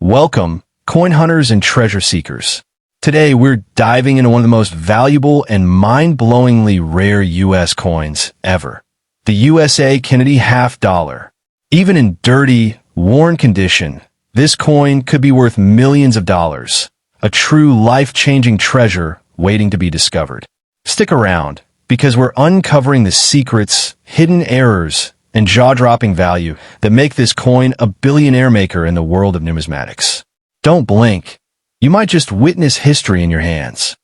Welcome, coin hunters and treasure seekers. Today, we're diving into one of the most valuable and mind-blowingly rare U.S. coins ever. The USA Kennedy half dollar. Even in dirty, worn condition, this coin could be worth millions of dollars. A true life-changing treasure waiting to be discovered. Stick around, because we're uncovering the secrets, hidden errors, and jaw-dropping value that make this coin a billionaire maker in the world of numismatics. Don't blink. You might just witness history in your hands.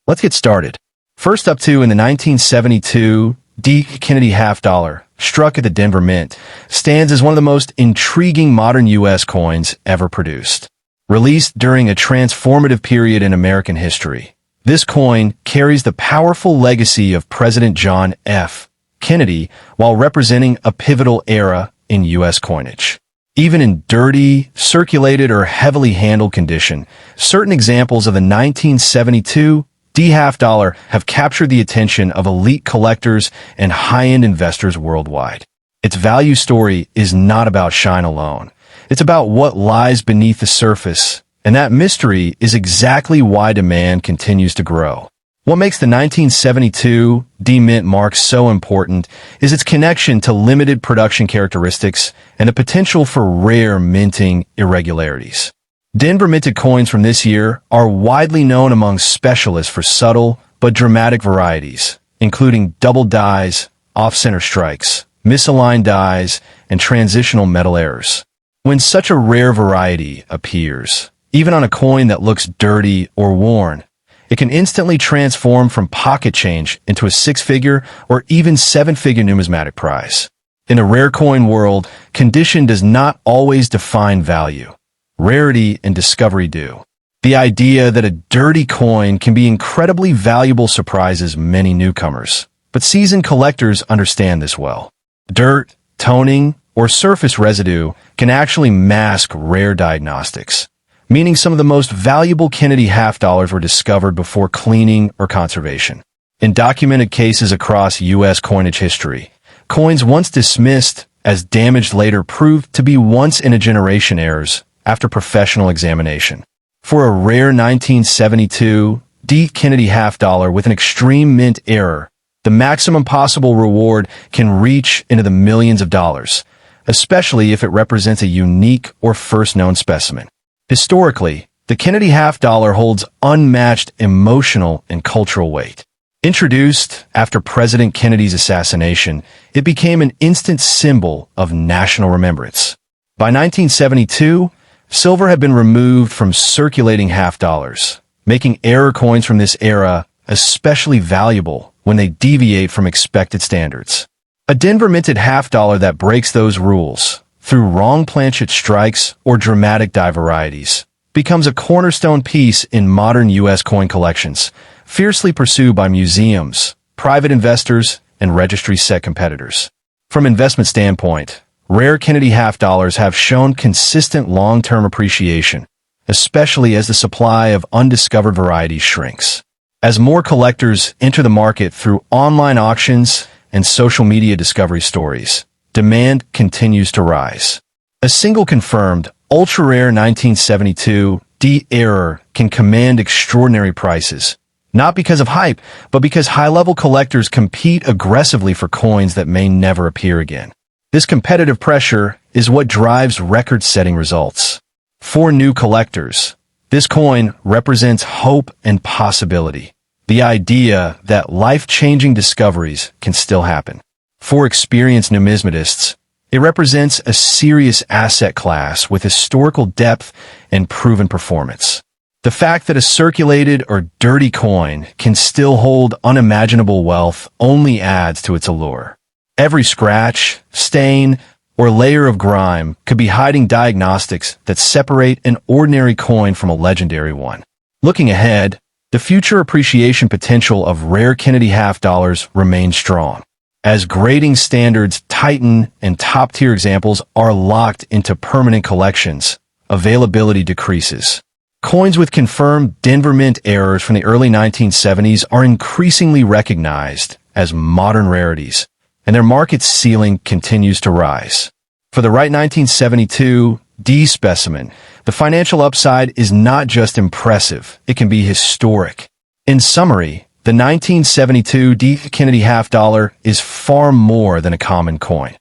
Let's get started. First up in the 1972 D. Kennedy half dollar, struck at the Denver Mint, stands as one of the most intriguing modern U.S. coins ever produced. Released during a transformative period in American history, this coin carries the powerful legacy of President John F. Kennedy while representing a pivotal era in U.S. coinage. Even in dirty, circulated, or heavily handled condition, certain examples of the 1972 D half dollar have captured the attention of elite collectors and high-end investors worldwide. Its value story is not about shine alone. It's about what lies beneath the surface, and that mystery is exactly why demand continues to grow. What makes the 1972 D Mint mark so important is its connection to limited production characteristics and the potential for rare minting irregularities. Denver minted coins from this year are widely known among specialists for subtle but dramatic varieties, including double dies, off-center strikes, misaligned dies, and transitional metal errors. When such a rare variety appears, even on a coin that looks dirty or worn, it can instantly transform from pocket change into a six-figure or even seven-figure numismatic prize. In a rare coin world, condition does not always define value. Rarity and discovery do. The idea that a dirty coin can be incredibly valuable surprises many newcomers, but seasoned collectors understand this well. Dirt, toning, or surface residue can actually mask rare diagnostics, meaning some of the most valuable Kennedy half dollars were discovered before cleaning or conservation. In documented cases across U.S. coinage history, coins once dismissed as damaged later proved to be once-in-a-generation errors after professional examination. For a rare 1972 D. Kennedy half dollar with an extreme mint error, the maximum possible reward can reach into the millions of dollars, especially if it represents a unique or first-known specimen. Historically, the Kennedy half dollar holds unmatched emotional and cultural weight. Introduced after President Kennedy's assassination, it became an instant symbol of national remembrance. By 1972, silver had been removed from circulating half dollars, making error coins from this era especially valuable when they deviate from expected standards. A Denver minted half dollar that breaks those rules, through wrong planchet strikes or dramatic die varieties, becomes a cornerstone piece in modern U.S. coin collections, fiercely pursued by museums, private investors, and registry set competitors. From investment standpoint, rare Kennedy half dollars have shown consistent long-term appreciation, especially as the supply of undiscovered varieties shrinks. As more collectors enter the market through online auctions and social media discovery stories, demand continues to rise. A single confirmed, ultra-rare 1972 D error can command extraordinary prices, not because of hype, but because high-level collectors compete aggressively for coins that may never appear again. This competitive pressure is what drives record-setting results. For new collectors, this coin represents hope and possibility, the idea that life-changing discoveries can still happen. For experienced numismatists, it represents a serious asset class with historical depth and proven performance. The fact that a circulated or dirty coin can still hold unimaginable wealth only adds to its allure. Every scratch, stain, or layer of grime could be hiding diagnostics that separate an ordinary coin from a legendary one. Looking ahead, the future appreciation potential of rare Kennedy half dollars remains strong. As grading standards tighten and top-tier examples are locked into permanent collections, availability decreases. Coins with confirmed Denver Mint errors from the early 1970s are increasingly recognized as modern rarities, and their market ceiling continues to rise. For the right 1972 D specimen. The financial upside is not just impressive, it can be historic. In summary, the 1972 D. Kennedy half dollar is far more than a common coin.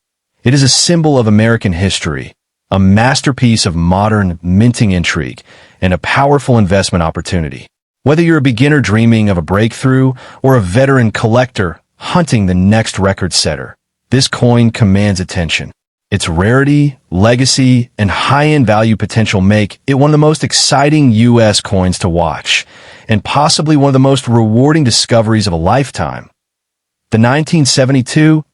It is a symbol of American history, a masterpiece of modern minting intrigue, and a powerful investment opportunity. Whether you're a beginner dreaming of a breakthrough or a veteran collector hunting the next record setter, this coin commands attention. Its rarity, legacy, and high-end value potential make it one of the most exciting U.S. coins to watch, and possibly one of the most rewarding discoveries of a lifetime. The 1972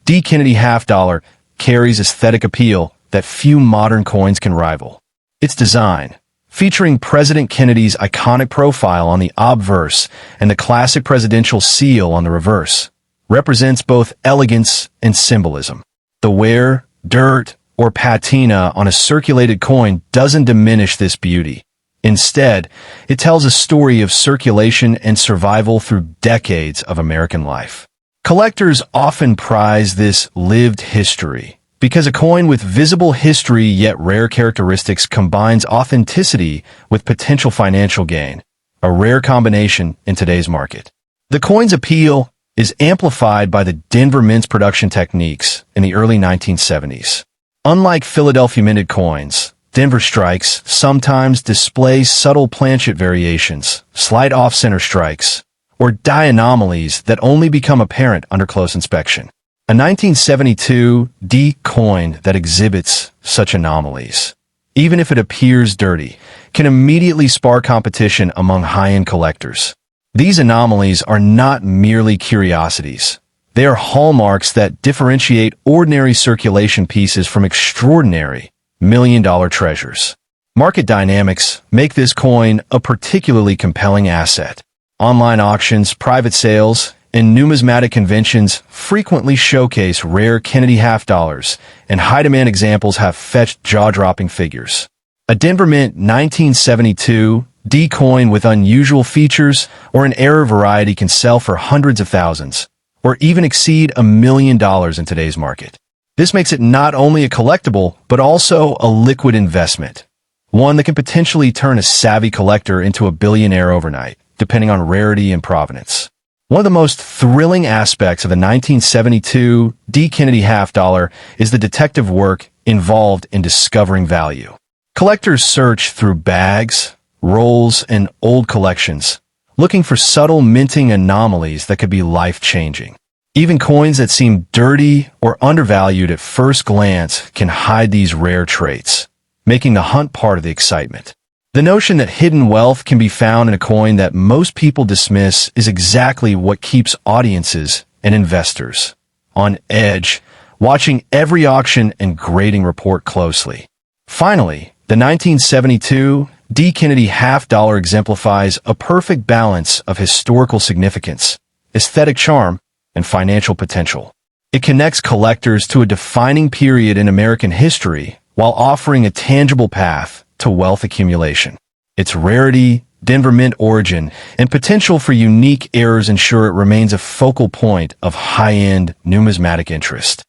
D. Kennedy half dollar carries aesthetic appeal that few modern coins can rival. Its design, featuring President Kennedy's iconic profile on the obverse and the classic presidential seal on the reverse, represents both elegance and symbolism. The wear, dirt, or patina on a circulated coin doesn't diminish this beauty. Instead, it tells a story of circulation and survival through decades of American life. Collectors often prize this lived history because a coin with visible history yet rare characteristics combines authenticity with potential financial gain, a rare combination in today's market. The coin's appeal is amplified by the Denver Mint's production techniques in the early 1970s. Unlike Philadelphia minted coins, Denver strikes sometimes display subtle planchet variations, slight off-center strikes, or die anomalies that only become apparent under close inspection. A 1972 D coin that exhibits such anomalies, even if it appears dirty, can immediately spark competition among high-end collectors. These anomalies are not merely curiosities. They are hallmarks that differentiate ordinary circulation pieces from extraordinary million-dollar treasures. Market dynamics make this coin a particularly compelling asset. Online auctions, private sales, and numismatic conventions frequently showcase rare Kennedy half dollars, and high-demand examples have fetched jaw-dropping figures. A Denver Mint 1972 D coin with unusual features or an error variety can sell for hundreds of thousands, or even exceed $1 million in today's market. This makes it not only a collectible, but also a liquid investment, one that can potentially turn a savvy collector into a billionaire overnight, depending on rarity and provenance. One of the most thrilling aspects of the 1972 D. Kennedy half dollar is the detective work involved in discovering value. Collectors search through bags, rolls, and old collections, looking for subtle minting anomalies that could be life-changing. Even coins that seem dirty or undervalued at first glance can hide these rare traits, making the hunt part of the excitement. The notion that hidden wealth can be found in a coin that most people dismiss is exactly what keeps audiences and investors on edge, watching every auction and grading report closely. Finally, the 1972 D. Kennedy half dollar exemplifies a perfect balance of historical significance, aesthetic charm, and financial potential. It connects collectors to a defining period in American history while offering a tangible path to wealth accumulation. Its rarity, Denver Mint origin, and potential for unique errors ensure it remains a focal point of high-end numismatic interest.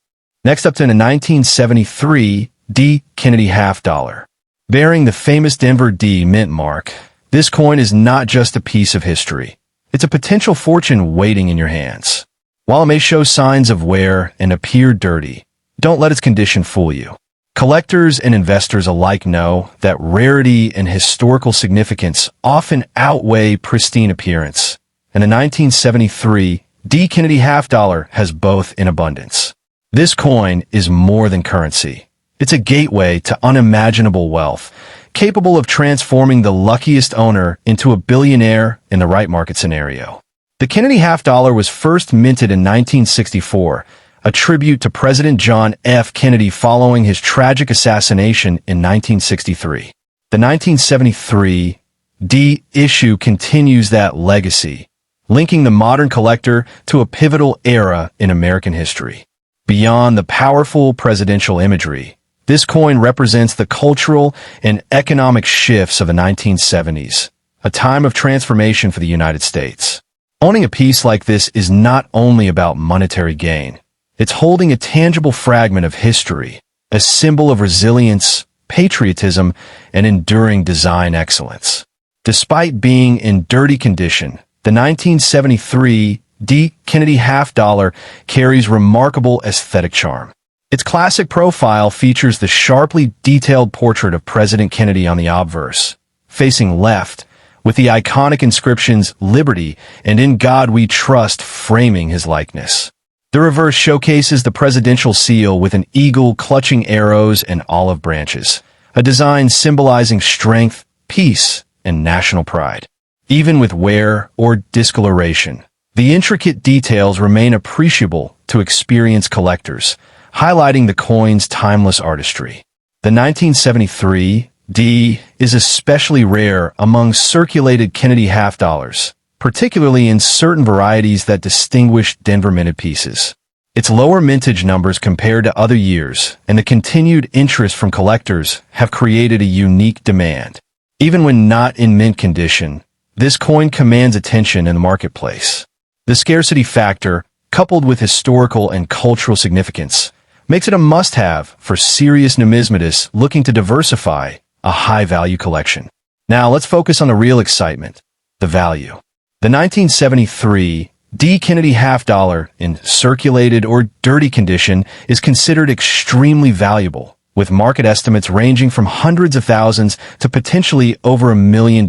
Next up to the 1973 D. Kennedy half dollar. Bearing the famous Denver D Mint mark, this coin is not just a piece of history. It's a potential fortune waiting in your hands. While it may show signs of wear and appear dirty, don't let its condition fool you. Collectors and investors alike know that rarity and historical significance often outweigh pristine appearance, and the 1973 D. Kennedy half dollar has both in abundance. This coin is more than currency. It's a gateway to unimaginable wealth, capable of transforming the luckiest owner into a billionaire in the right market scenario. The Kennedy half dollar was first minted in 1964, a tribute to President John F. Kennedy following his tragic assassination in 1963. The 1973 D issue continues that legacy, linking the modern collector to a pivotal era in American history. Beyond the powerful presidential imagery, this coin represents the cultural and economic shifts of the 1970s, a time of transformation for the United States. Owning a piece like this is not only about monetary gain. It's holding a tangible fragment of history, a symbol of resilience, patriotism, and enduring design excellence. Despite being in dirty condition, the 1973 D. Kennedy half dollar carries remarkable aesthetic charm. Its classic profile features the sharply detailed portrait of President Kennedy on the obverse, facing left, with the iconic inscriptions "Liberty" and "In God We Trust" framing his likeness. The reverse showcases the presidential seal with an eagle clutching arrows and olive branches, a design symbolizing strength, peace, and national pride. Even with wear or discoloration, the intricate details remain appreciable to experienced collectors, highlighting the coin's timeless artistry. The 1973 D is especially rare among circulated Kennedy half dollars, particularly in certain varieties that distinguish Denver minted pieces. Its lower mintage numbers compared to other years and the continued interest from collectors have created a unique demand. Even when not in mint condition, this coin commands attention in the marketplace. The scarcity factor, coupled with historical and cultural significance, makes it a must-have for serious numismatists looking to diversify a high-value collection. Now let's focus on the real excitement, the value. The 1973 D. Kennedy half dollar in circulated or dirty condition is considered extremely valuable, with market estimates ranging from hundreds of thousands to potentially over $1 million,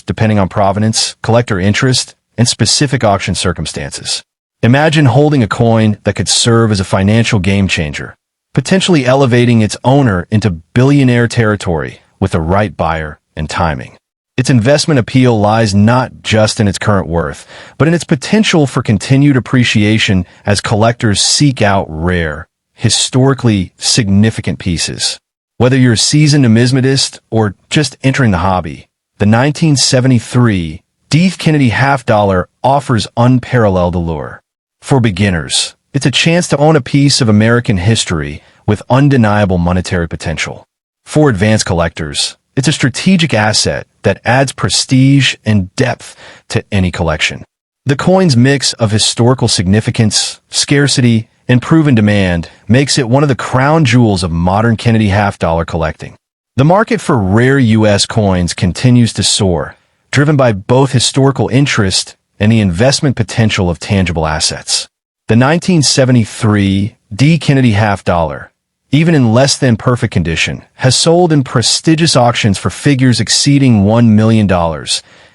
depending on provenance, collector interest, and specific auction circumstances. Imagine holding a coin that could serve as a financial game changer, potentially elevating its owner into billionaire territory with the right buyer and timing. Its investment appeal lies not just in its current worth, but in its potential for continued appreciation as collectors seek out rare, historically significant pieces. Whether you're a seasoned numismatist or just entering the hobby, the 1973 D. Kennedy half dollar offers unparalleled allure. For beginners, it's a chance to own a piece of American history with undeniable monetary potential. For advanced collectors, it's a strategic asset that adds prestige and depth to any collection. The coin's mix of historical significance, scarcity, and proven demand makes it one of the crown jewels of modern Kennedy half dollar collecting. The market for rare U.S. coins continues to soar, driven by both historical interest and the investment potential of tangible assets. The 1973 D. Kennedy half dollar, even in less than perfect condition, has sold in prestigious auctions for figures exceeding $1 million,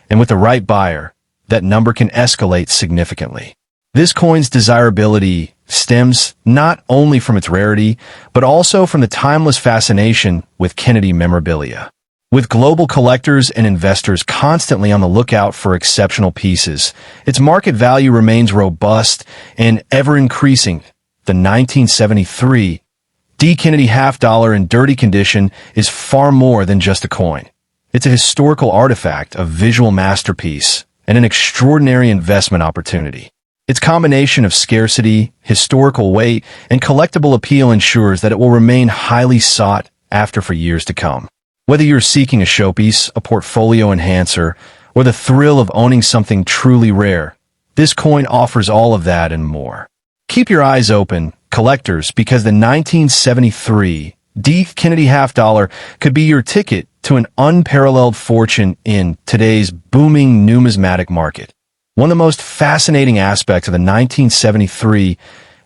and with the right buyer, that number can escalate significantly. This coin's desirability stems not only from its rarity, but also from the timeless fascination with Kennedy memorabilia. With global collectors and investors constantly on the lookout for exceptional pieces, its market value remains robust and ever-increasing. The 1973 D. Kennedy half dollar in dirty condition is far more than just a coin. It's a historical artifact, a visual masterpiece, and an extraordinary investment opportunity. Its combination of scarcity, historical weight, and collectible appeal ensures that it will remain highly sought after for years to come. Whether you're seeking a showpiece, a portfolio enhancer, or the thrill of owning something truly rare, this coin offers all of that and more. Keep your eyes open, collectors, because the 1973 D. Kennedy half dollar could be your ticket to an unparalleled fortune in today's booming numismatic market. One of the most fascinating aspects of the 1973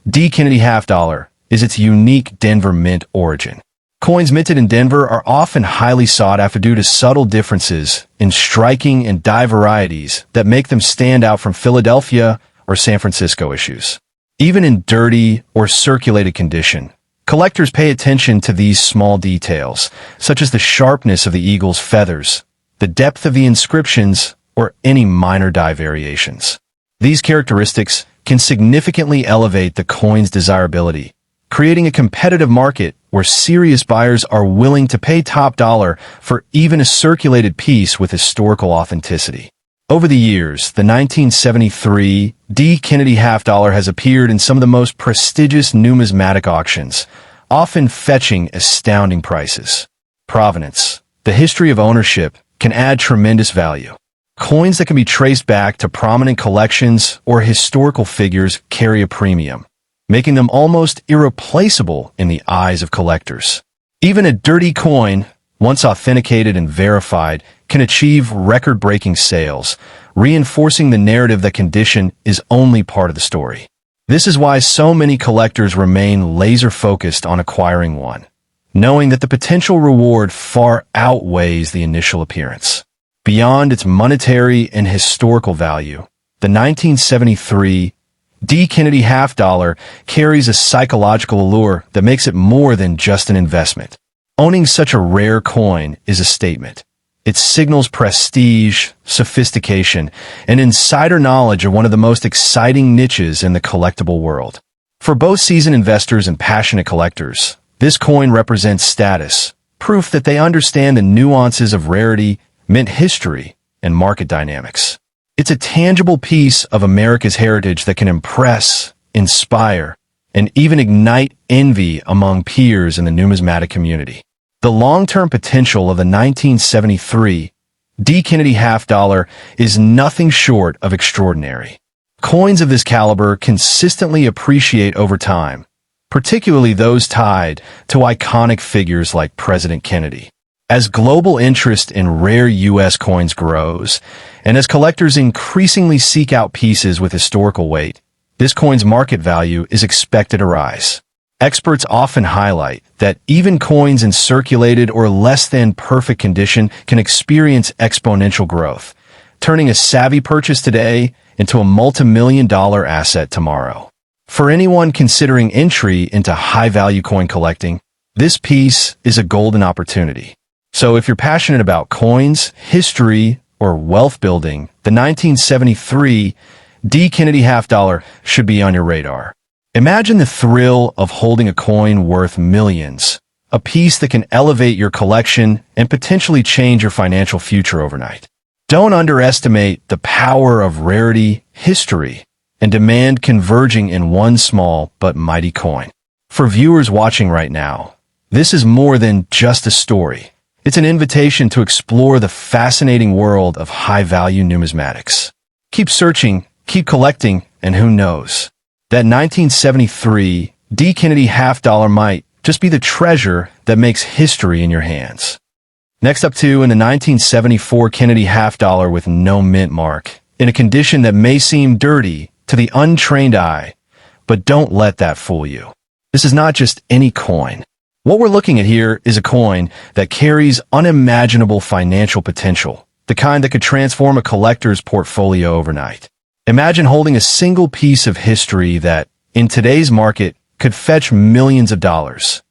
D. Kennedy half dollar is its unique Denver mint origin. Coins minted in Denver are often highly sought after due to subtle differences in striking and die varieties that make them stand out from Philadelphia or San Francisco issues. Even in dirty or circulated condition, collectors pay attention to these small details, such as the sharpness of the eagle's feathers, the depth of the inscriptions, or any minor die variations. These characteristics can significantly elevate the coin's desirability, creating a competitive market where serious buyers are willing to pay top dollar for even a circulated piece with historical authenticity. Over the years, the 1973 D. Kennedy half dollar has appeared in some of the most prestigious numismatic auctions, often fetching astounding prices. Provenance, the history of ownership, can add tremendous value. Coins that can be traced back to prominent collections or historical figures carry a premium, making them almost irreplaceable in the eyes of collectors. Even a dirty coin, once authenticated and verified, can achieve record-breaking sales, reinforcing the narrative that condition is only part of the story. This is why so many collectors remain laser-focused on acquiring one, knowing that the potential reward far outweighs the initial appearance. Beyond its monetary and historical value, the 1973 D. Kennedy half-dollar carries a psychological allure that makes it more than just an investment. Owning such a rare coin is a statement. It signals prestige, sophistication, and insider knowledge of one of the most exciting niches in the collectible world. For both seasoned investors and passionate collectors, this coin represents status, proof that they understand the nuances of rarity, mint history, and market dynamics. It's a tangible piece of America's heritage that can impress, inspire, and even ignite envy among peers in the numismatic community. The long-term potential of the 1973 D. Kennedy half-dollar is nothing short of extraordinary. Coins of this caliber consistently appreciate over time, particularly those tied to iconic figures like President Kennedy. As global interest in rare U.S. coins grows, and as collectors increasingly seek out pieces with historical weight, this coin's market value is expected to rise. Experts often highlight that even coins in circulated or less than perfect condition can experience exponential growth, turning a savvy purchase today into a multi-million-dollar asset tomorrow. For anyone considering entry into high-value coin collecting, this piece is a golden opportunity. So if you're passionate about coins, history, or wealth building, the 1973 D. Kennedy half-dollar should be on your radar. Imagine the thrill of holding a coin worth millions, a piece that can elevate your collection and potentially change your financial future overnight. Don't underestimate the power of rarity, history, and demand converging in one small but mighty coin. For viewers watching right now, this is more than just a story. It's an invitation to explore the fascinating world of high-value numismatics. Keep searching, keep collecting, and who knows? That 1973 D. Kennedy half-dollar might just be the treasure that makes history in your hands. Next up in the 1974 Kennedy half-dollar with no mint mark, in a condition that may seem dirty to the untrained eye, but don't let that fool you. This is not just any coin. What we're looking at here is a coin that carries unimaginable financial potential, the kind that could transform a collector's portfolio overnight. Imagine holding a single piece of history that, in today's market, could fetch millions of dollars.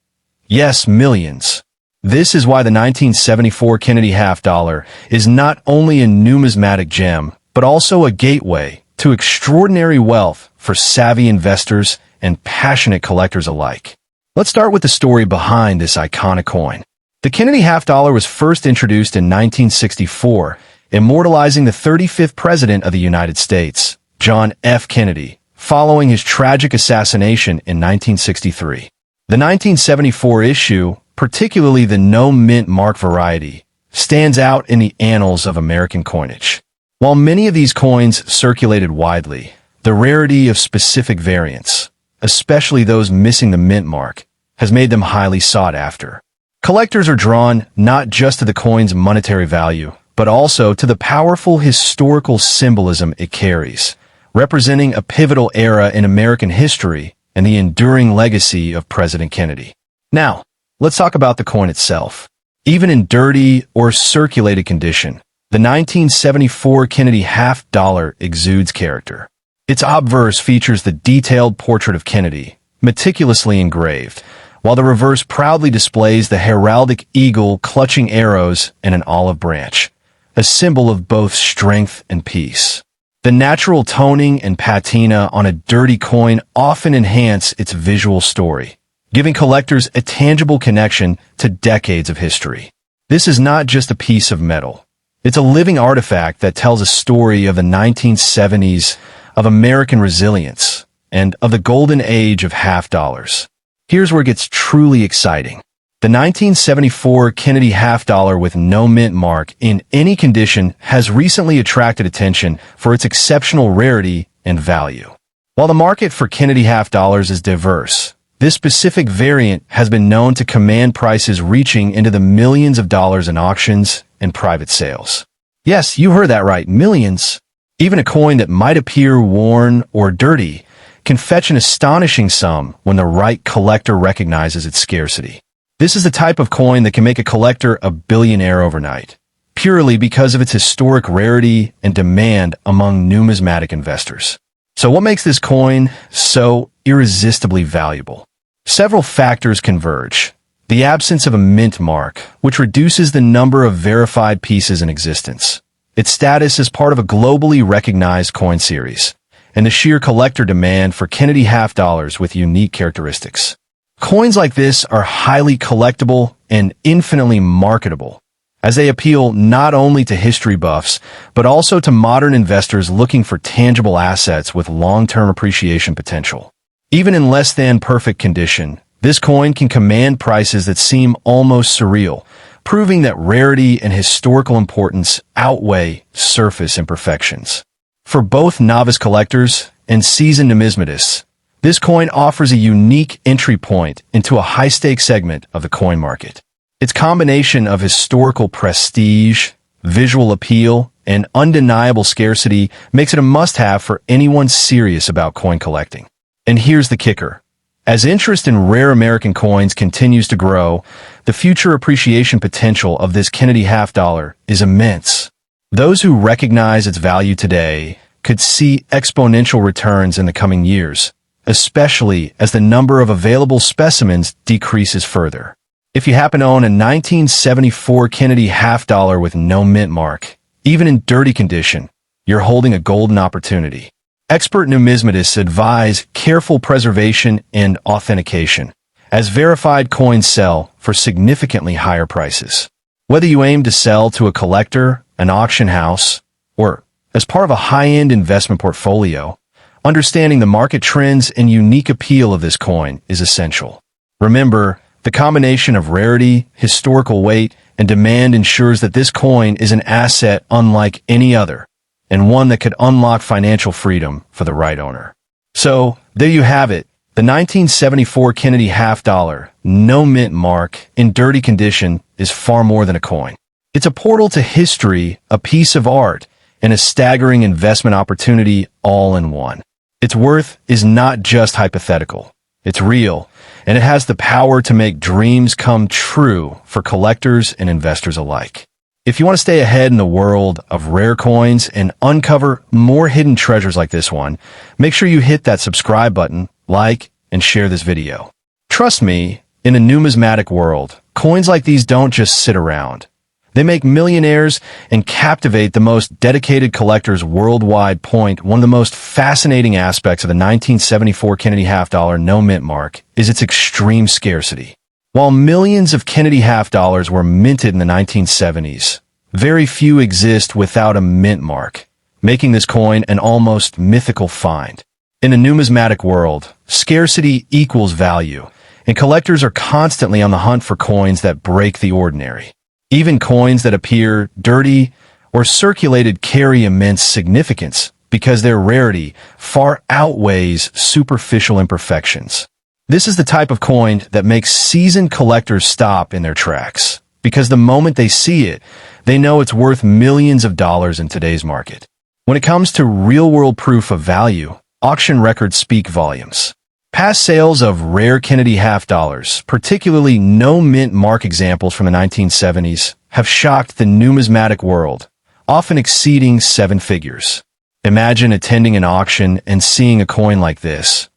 Yes, millions. This is why the 1974 Kennedy half-dollar is not only a numismatic gem, but also a gateway to extraordinary wealth for savvy investors and passionate collectors alike. Let's start with the story behind this iconic coin. The Kennedy half-dollar was first introduced in 1964, immortalizing the 35th President of the United States, John F. Kennedy, following his tragic assassination in 1963. The 1974 issue, particularly the no-mint mark variety, stands out in the annals of American coinage. While many of these coins circulated widely, the rarity of specific variants, especially those missing the mint mark, has made them highly sought after. Collectors are drawn not just to the coin's monetary value, but also to the powerful historical symbolism it carries, representing a pivotal era in American history and the enduring legacy of President Kennedy. Now, let's talk about the coin itself. Even in dirty or circulated condition, the 1974 Kennedy half-dollar exudes character. Its obverse features the detailed portrait of Kennedy, meticulously engraved, while the reverse proudly displays the heraldic eagle clutching arrows and an olive branch, a symbol of both strength and peace. The natural toning and patina on a dirty coin often enhance its visual story, giving collectors a tangible connection to decades of history. This is not just a piece of metal. It's a living artifact that tells a story of the 1970s, of American resilience, and of the golden age of half-dollars. Here's where it gets truly exciting. The 1974 Kennedy half-dollar with no mint mark in any condition has recently attracted attention for its exceptional rarity and value. While the market for Kennedy half-dollars is diverse, This specific variant has been known to command prices reaching into the millions of dollars in auctions and private sales. Yes, you heard that right, millions. Even a coin that might appear worn or dirty can fetch an astonishing sum when the right collector recognizes its scarcity. This is the type of coin that can make a collector a billionaire overnight, purely because of its historic rarity and demand among numismatic investors. So what makes this coin so irresistibly valuable? Several factors converge. The absence of a mint mark, which reduces the number of verified pieces in existence. Its status as part of a globally recognized coin series, and the sheer collector demand for Kennedy half dollars with unique characteristics. Coins like this are highly collectible and infinitely marketable, as they appeal not only to history buffs, but also to modern investors looking for tangible assets with long-term appreciation potential. Even in less than perfect condition, this coin can command prices that seem almost surreal, proving that rarity and historical importance outweigh surface imperfections. For both novice collectors and seasoned numismatists, this coin offers a unique entry point into a high-stakes segment of the coin market. Its combination of historical prestige, visual appeal, and undeniable scarcity makes it a must-have for anyone serious about coin collecting. And here's the kicker. As interest in rare American coins continues to grow, the future appreciation potential of this Kennedy half dollar is immense. Those who recognize its value today could see exponential returns in the coming years, especially as the number of available specimens decreases further. If you happen to own a 1974 Kennedy half dollar with no mint mark, even in dirty condition, you're holding a golden opportunity. Expert numismatists advise careful preservation and authentication, as verified coins sell for significantly higher prices. Whether you aim to sell to a collector, an auction house, or as part of a high-end investment portfolio, understanding the market trends and unique appeal of this coin is essential. Remember, the combination of rarity, historical weight, and demand ensures that this coin is an asset unlike any other, and one that could unlock financial freedom for the right owner. So, there you have it, the 1974 Kennedy half dollar, no mint mark, in dirty condition, is far more than a coin. It's a portal to history, a piece of art, and a staggering investment opportunity all in one. Its worth is not just hypothetical. It's real, and it has the power to make dreams come true for collectors and investors alike. If you want to stay ahead in the world of rare coins and uncover more hidden treasures like this one, make sure you hit that subscribe button, like, and share this video. Trust me, in a numismatic world, coins like these don't just sit around. They make millionaires and captivate the most dedicated collectors worldwide. One of the most fascinating aspects of the 1974 Kennedy half dollar no mint mark is its extreme scarcity. While millions of Kennedy half dollars were minted in the 1970s, very few exist without a mint mark, making this coin an almost mythical find. In a numismatic world, scarcity equals value, and collectors are constantly on the hunt for coins that break the ordinary. Even coins that appear dirty or circulated carry immense significance because their rarity far outweighs superficial imperfections. This is the type of coin that makes seasoned collectors stop in their tracks, because the moment they see it, they know it's worth millions of dollars in today's market. When it comes to real-world proof of value, auction records speak volumes. Past sales of rare Kennedy half dollars, particularly no mint mark examples from the 1970s, have shocked the numismatic world, often exceeding 7 figures. Imagine attending an auction and seeing a coin like this.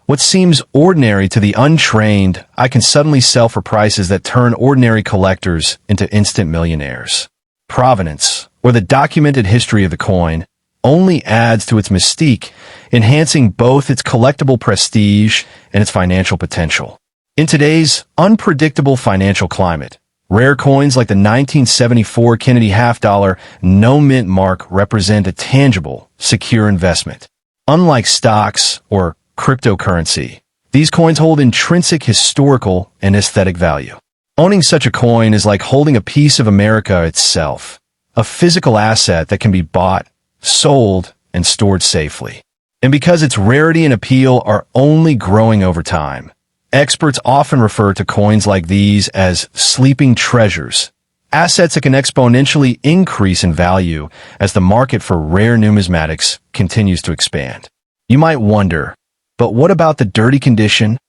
What seems ordinary to the untrained, I can suddenly sell for prices that turn ordinary collectors into instant millionaires. Provenance, or the documented history of the coin, only adds to its mystique, enhancing both its collectible prestige and its financial potential. In today's unpredictable financial climate, rare coins like the 1974 Kennedy half dollar no mint mark represent a tangible, secure investment. Unlike stocks or cryptocurrency, these coins hold intrinsic historical and aesthetic value. Owning such a coin is like holding a piece of America itself, a physical asset that can be bought, sold, and stored safely. And because its rarity and appeal are only growing over time, Experts often refer to coins like these as sleeping treasures, assets that can exponentially increase in value as the market for rare numismatics continues to expand. You might wonder, but what about the dirty condition?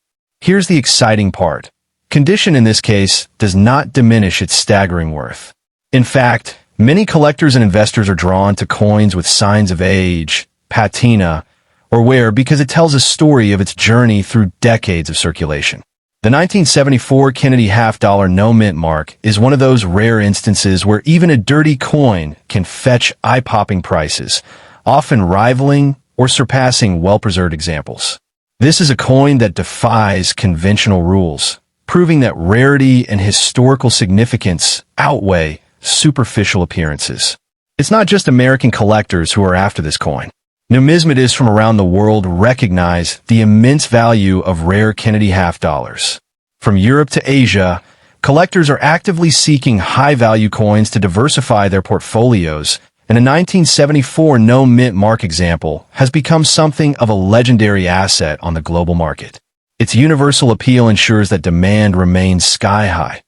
Here's the exciting part. Condition in this case does not diminish its staggering worth. In fact, many collectors and investors are drawn to coins with signs of age, patina, or wear because it tells a story of its journey through decades of circulation. The 1974 Kennedy half-dollar no-mint mark is one of those rare instances where even a dirty coin can fetch eye-popping prices, often rivaling or surpassing well-preserved examples. This is a coin that defies conventional rules, proving that rarity and historical significance outweigh superficial appearances. It's not just American collectors who are after this coin. Numismatists from around the world recognize the immense value of rare Kennedy half-dollars. From Europe to Asia, collectors are actively seeking high-value coins to diversify their portfolios, and a 1974 no-mint mark example has become something of a legendary asset on the global market. Its universal appeal ensures that demand remains sky-high,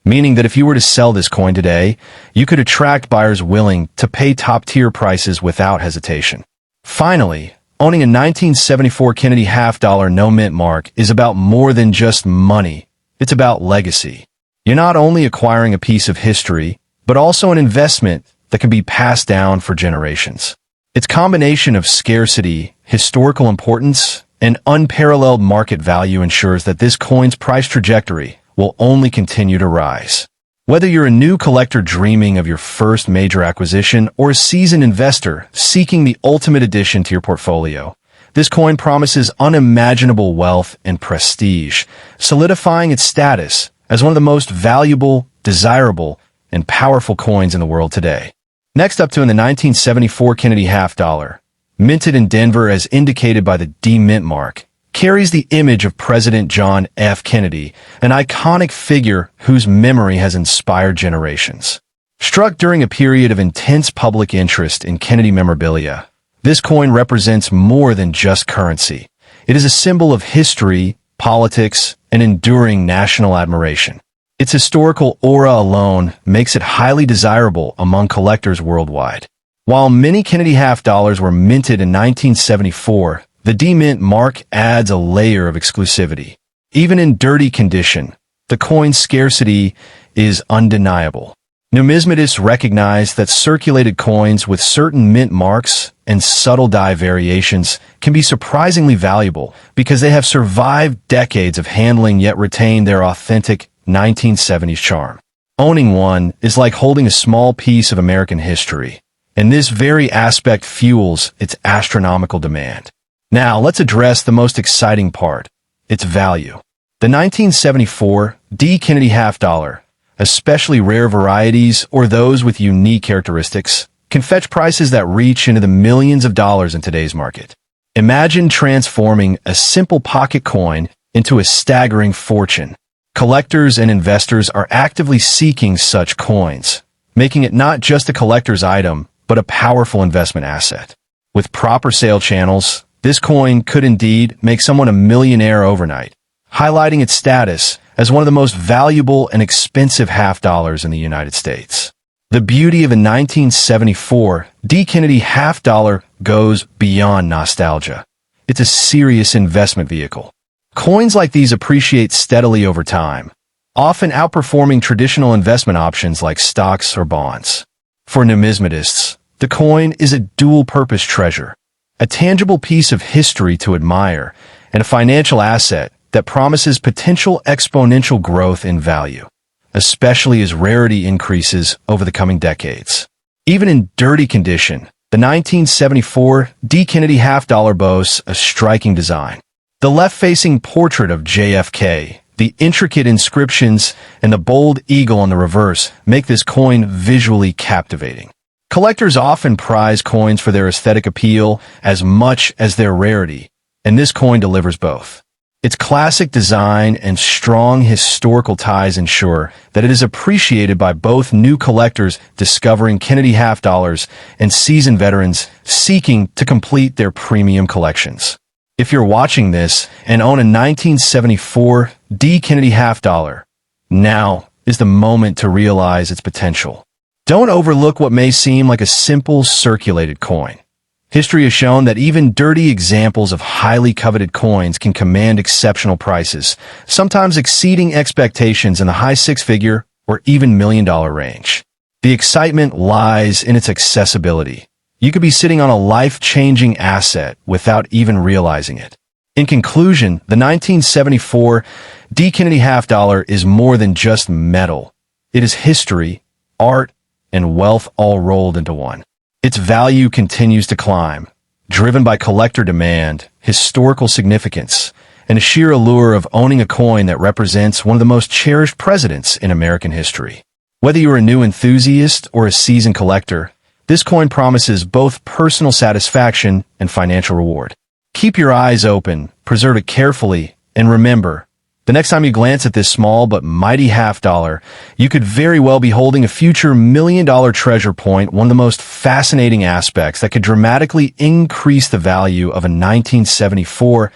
meaning that if you were to sell this coin today, you could attract buyers willing to pay top-tier prices without hesitation. Finally, owning a 1974 Kennedy half-dollar no-mint mark is about more than just money. It's about legacy. You're not only acquiring a piece of history, but also an investment that can be passed down for generations. Its combination of scarcity, historical importance, and unparalleled market value ensures that this coin's price trajectory will only continue to rise. Whether you're a new collector dreaming of your first major acquisition or a seasoned investor seeking the ultimate addition to your portfolio, this coin promises unimaginable wealth and prestige, solidifying its status as one of the most valuable, desirable, and powerful coins in the world today. Next up to in the 1974 Kennedy half-dollar, minted in Denver as indicated by the D-Mint mark, carries the image of President John F. Kennedy, an iconic figure whose memory has inspired generations. Struck during a period of intense public interest in Kennedy memorabilia, this coin represents more than just currency. It is a symbol of history, politics, and enduring national admiration. Its historical aura alone makes it highly desirable among collectors worldwide. While many Kennedy half-dollars were minted in 1974, the D-Mint mark adds a layer of exclusivity. Even in dirty condition, the coin's scarcity is undeniable. Numismatists recognize that circulated coins with certain mint marks and subtle die variations can be surprisingly valuable because they have survived decades of handling yet retain their authentic 1970s charm. Owning one is like holding a small piece of American history, and this very aspect fuels its astronomical demand. Now, let's address the most exciting part, its value. The 1974 D. Kennedy half-dollar, especially rare varieties or those with unique characteristics, can fetch prices that reach into the millions of dollars in today's market. Imagine transforming a simple pocket coin into a staggering fortune. Collectors and investors are actively seeking such coins, making it not just a collector's item, but a powerful investment asset. With proper sale channels, this coin could indeed make someone a millionaire overnight, highlighting its status as one of the most valuable and expensive half-dollars in the United States. The beauty of a 1974 D. Kennedy half-dollar goes beyond nostalgia. It's a serious investment vehicle. Coins like these appreciate steadily over time, often outperforming traditional investment options like stocks or bonds. For numismatists, the coin is a dual-purpose treasure, a tangible piece of history to admire, and a financial asset that promises potential exponential growth in value, especially as rarity increases over the coming decades. Even in dirty condition, the 1974 D. Kennedy half-dollar boasts a striking design. The left-facing portrait of JFK, the intricate inscriptions, and the bold eagle on the reverse make this coin visually captivating. Collectors often prize coins for their aesthetic appeal as much as their rarity, and this coin delivers both. Its classic design and strong historical ties ensure that it is appreciated by both new collectors discovering Kennedy half-dollars and seasoned veterans seeking to complete their premium collections. If you're watching this and own a 1974 D. Kennedy half dollar, now is the moment to realize its potential. Don't overlook what may seem like a simple circulated coin. History has shown that even dirty examples of highly coveted coins can command exceptional prices, sometimes exceeding expectations in the high six-figure or even million-dollar range. The excitement lies in its accessibility. You could be sitting on a life-changing asset without even realizing it. In conclusion, the 1974 D. Kennedy half dollar is more than just metal. It is history, art, and wealth all rolled into one. Its value continues to climb, driven by collector demand, historical significance, and a sheer allure of owning a coin that represents one of the most cherished presidents in American history. Whether you're a new enthusiast or a seasoned collector, this coin promises both personal satisfaction and financial reward. Keep your eyes open, preserve it carefully, and remember, the next time you glance at this small but mighty half dollar, you could very well be holding a future million-dollar treasure point. One of the most fascinating aspects that could dramatically increase the value of a 1974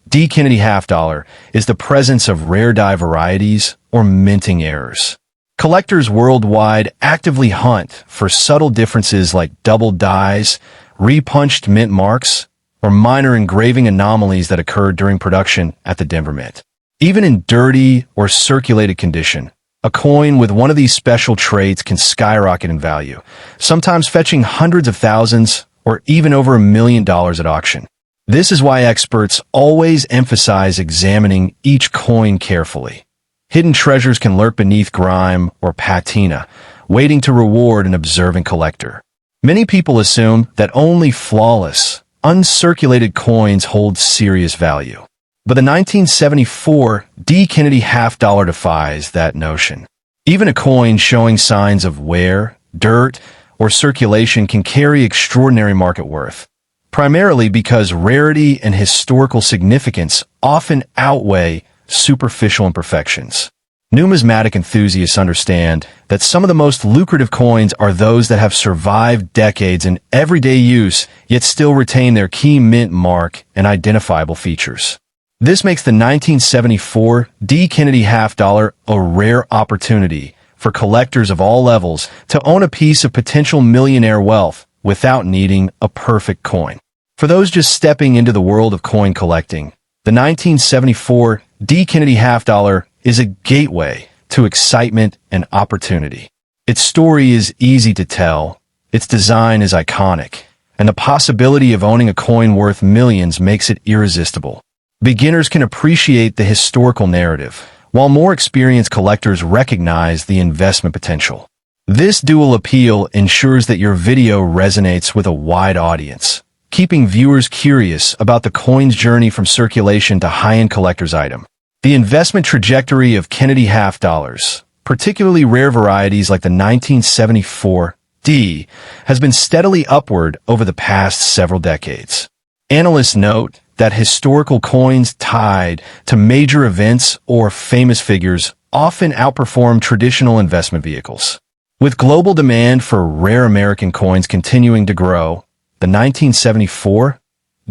D. Kennedy half dollar is the presence of rare die varieties or minting errors. Collectors worldwide actively hunt for subtle differences like double dies, repunched mint marks, or minor engraving anomalies that occurred during production at the Denver Mint. Even in dirty or circulated condition, a coin with one of these special traits can skyrocket in value, sometimes fetching hundreds of thousands or even over $1 million at auction. This is why experts always emphasize examining each coin carefully. Hidden treasures can lurk beneath grime or patina, waiting to reward an observant collector. Many people assume that only flawless, uncirculated coins hold serious value. But the 1974 D. Kennedy half dollar defies that notion. Even a coin showing signs of wear, dirt, or circulation can carry extraordinary market worth, primarily because rarity and historical significance often outweigh superficial imperfections. Numismatic enthusiasts understand that some of the most lucrative coins are those that have survived decades in everyday use, yet still retain their key mint mark and identifiable features. This makes the 1974 D. Kennedy half dollar a rare opportunity for collectors of all levels to own a piece of potential millionaire wealth without needing a perfect coin. For those just stepping into the world of coin collecting, the 1974 D. Kennedy half dollar is a gateway to excitement and opportunity. Its story is easy to tell, its design is iconic, and the possibility of owning a coin worth millions makes it irresistible. Beginners can appreciate the historical narrative, while more experienced collectors recognize the investment potential. This dual appeal ensures that your video resonates with a wide audience, keeping viewers curious about the coin's journey from circulation to high-end collector's item. The investment trajectory of Kennedy half dollars, particularly rare varieties like the 1974 D, has been steadily upward over the past several decades. Analysts note that historical coins tied to major events or famous figures often outperform traditional investment vehicles. With global demand for rare American coins continuing to grow, the 1974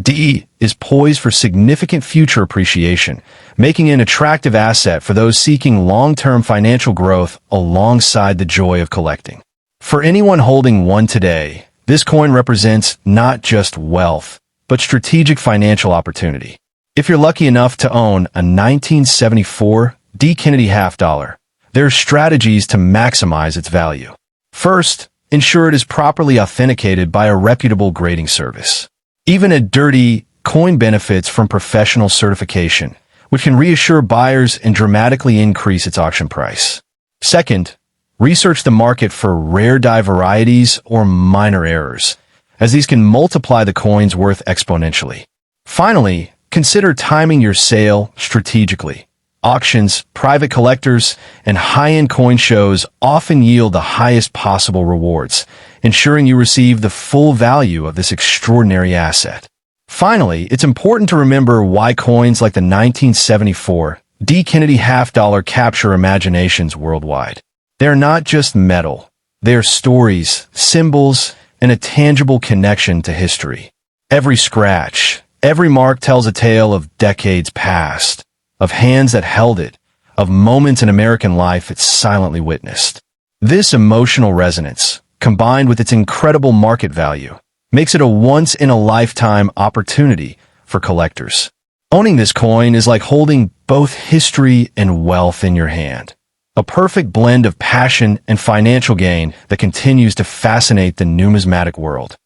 D is poised for significant future appreciation, making it an attractive asset for those seeking long-term financial growth alongside the joy of collecting. For anyone holding one today, this coin represents not just wealth, but strategic financial opportunity. If you're lucky enough to own a 1974 D. Kennedy half dollar, there are strategies to maximize its value. First, ensure it is properly authenticated by a reputable grading service. Even a dirty coin benefits from professional certification, which can reassure buyers and dramatically increase its auction price. Second, research the market for rare die varieties or minor errors, as these can multiply the coin's worth exponentially. Finally, consider timing your sale strategically. Auctions, private collectors, and high-end coin shows often yield the highest possible rewards, ensuring you receive the full value of this extraordinary asset. Finally, it's important to remember why coins like the 1974 D. Kennedy half dollar capture imaginations worldwide. They're not just metal. They're stories, symbols, and a tangible connection to history. Every scratch, Every mark tells a tale of decades past, of hands that held it, of moments in American life it silently witnessed. This emotional resonance, combined with its incredible market value, makes it a once-in-a-lifetime opportunity for collectors. Owning this coin is like holding both history and wealth in your hand. A perfect blend of passion and financial gain that continues to fascinate the numismatic world.